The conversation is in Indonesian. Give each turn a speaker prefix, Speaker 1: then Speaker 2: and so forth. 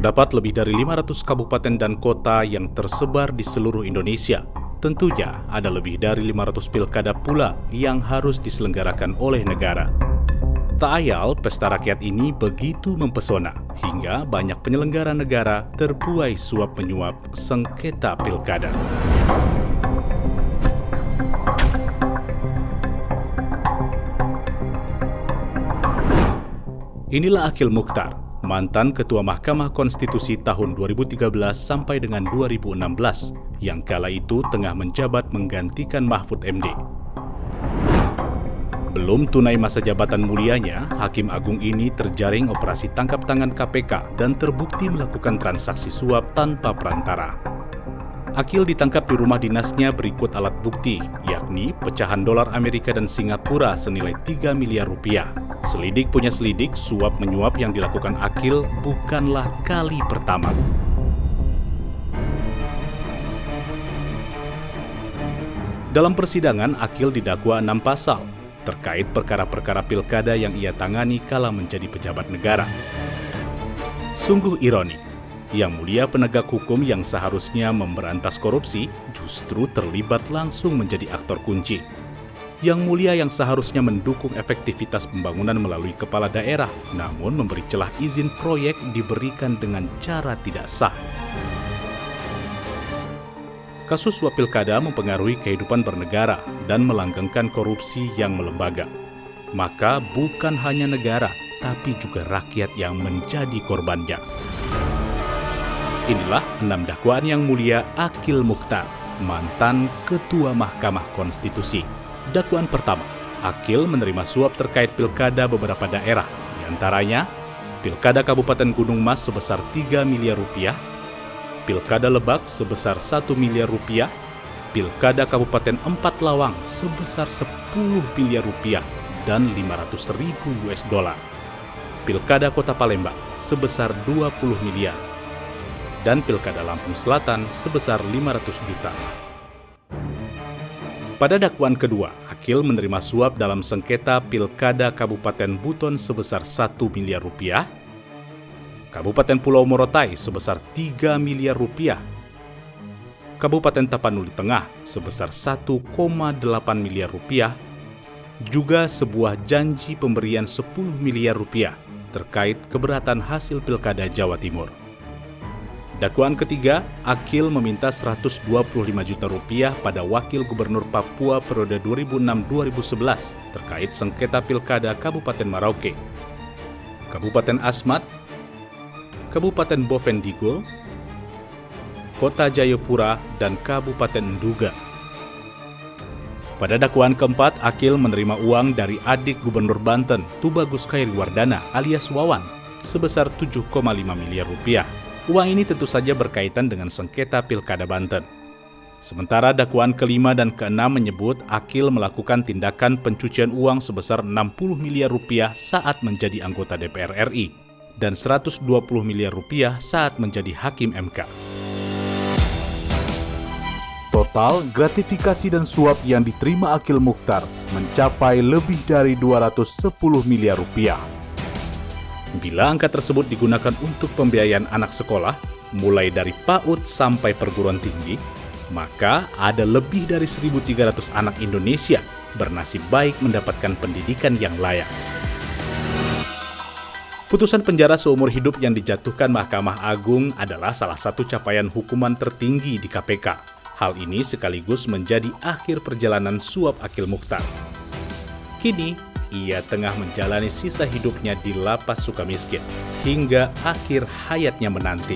Speaker 1: Terdapat lebih dari 500 kabupaten dan kota yang tersebar di seluruh Indonesia. Tentunya ada lebih dari 500 pilkada pula yang harus diselenggarakan oleh negara. Tak ayal, pesta rakyat ini begitu mempesona, hingga banyak penyelenggara negara terbuai suap menyuap sengketa pilkada. Inilah Akil Mukhtar, mantan Ketua Mahkamah Konstitusi tahun 2013 sampai dengan 2016, yang kala itu tengah menjabat menggantikan Mahfud MD. Belum tunai masa jabatan mulianya, Hakim Agung ini terjaring operasi tangkap tangan KPK dan terbukti melakukan transaksi suap tanpa perantara. Akil ditangkap di rumah dinasnya berikut alat bukti, yakni pecahan dolar Amerika dan Singapura senilai 3 miliar rupiah. Selidik punya selidik, suap menyuap yang dilakukan Akil bukanlah kali pertama. Dalam persidangan, Akil didakwa 6 pasal terkait perkara-perkara pilkada yang ia tangani kala menjadi pejabat negara. Sungguh ironi, Yang Mulia penegak hukum yang seharusnya memberantas korupsi justru terlibat langsung menjadi aktor kunci. Yang Mulia yang seharusnya mendukung efektivitas pembangunan melalui kepala daerah, namun memberi celah izin proyek diberikan dengan cara tidak sah. Kasus suap pilkada mempengaruhi kehidupan bernegara dan melanggengkan korupsi yang melembaga. Maka bukan hanya negara, tapi juga rakyat yang menjadi korbannya. Inilah 6 dakwaan Yang Mulia Akil Mukhtar, mantan Ketua Mahkamah Konstitusi. Dakwaan pertama, Akil menerima suap terkait pilkada beberapa daerah, diantaranya Pilkada Kabupaten Gunung Mas sebesar 3 miliar rupiah, Pilkada Lebak sebesar 1 miliar rupiah, Pilkada Kabupaten Empat Lawang sebesar 10 miliar rupiah dan 500.000 US dollar, Pilkada Kota Palembang sebesar 20 miliar, dan Pilkada Lampung Selatan sebesar 500 juta. Pada dakwaan kedua, Akil menerima suap dalam sengketa Pilkada Kabupaten Buton sebesar 1 miliar rupiah, Kabupaten Pulau Morotai sebesar 3 miliar rupiah, Kabupaten Tapanuli Tengah sebesar 1,8 miliar rupiah, juga sebuah janji pemberian 10 miliar rupiah terkait keberatan hasil Pilkada Jawa Timur. Dakwaan ketiga, Akil meminta 125 juta rupiah pada Wakil Gubernur Papua periode 2006-2011 terkait sengketa Pilkada Kabupaten Merauke, Kabupaten Asmat, Kabupaten Bovendigul, Kota Jayapura, dan Kabupaten Nduga. Pada dakwaan keempat, Akil menerima uang dari adik Gubernur Banten, Tubagus Khairiwardana alias Wawan, sebesar 7,5 miliar rupiah. Uang ini tentu saja berkaitan dengan sengketa Pilkada Banten. Sementara dakwaan kelima dan keenam menyebut Akil melakukan tindakan pencucian uang sebesar 60 miliar rupiah saat menjadi anggota DPR RI dan 120 miliar rupiah saat menjadi hakim MK. Total gratifikasi dan suap yang diterima Akil Mukhtar mencapai lebih dari 210 miliar rupiah. Bila angka tersebut digunakan untuk pembiayaan anak sekolah, mulai dari PAUD sampai perguruan tinggi, maka ada lebih dari 1.300 anak Indonesia bernasib baik mendapatkan pendidikan yang layak. Putusan penjara seumur hidup yang dijatuhkan Mahkamah Agung adalah salah satu capaian hukuman tertinggi di KPK. Hal ini sekaligus menjadi akhir perjalanan suap Akil Mukhtar. Kini, ia tengah menjalani sisa hidupnya di Lapas Sukamiskin hingga akhir hayatnya menanti.